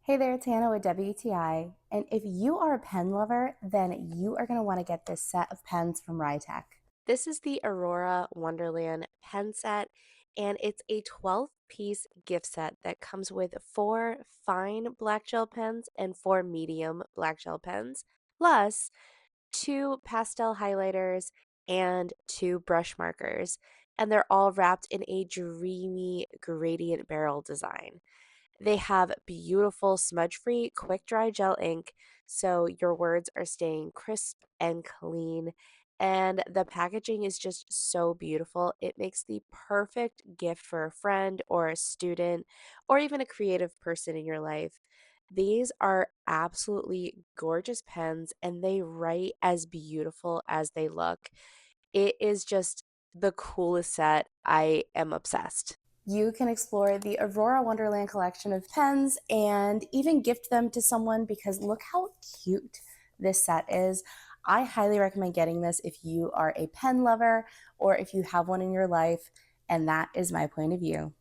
Hey there, it's Hannah with WTI, and if you are a pen lover, then you are going to want to get this set of pens from WRITECH. This is the Aurora Wonderland pen set, and it's a 12-piece gift set that comes with 4 fine black gel pens and 4 medium black gel pens, plus 2 pastel highlighters and 2 brush markers. And they're all wrapped in a dreamy gradient barrel design. They have beautiful smudge-free quick dry gel ink, so your words are staying crisp and clean. And the packaging is just so beautiful. It makes the perfect gift for a friend or a student or even a creative person in your life. These are absolutely gorgeous pens and they write as beautiful as they look. It is just the coolest set. I am obsessed. You can explore the Aurora Wonderland collection of pens and even gift them to someone because look how cute this set is. I highly recommend getting this if you are a pen lover or if you have one in your life, and that is my point of view.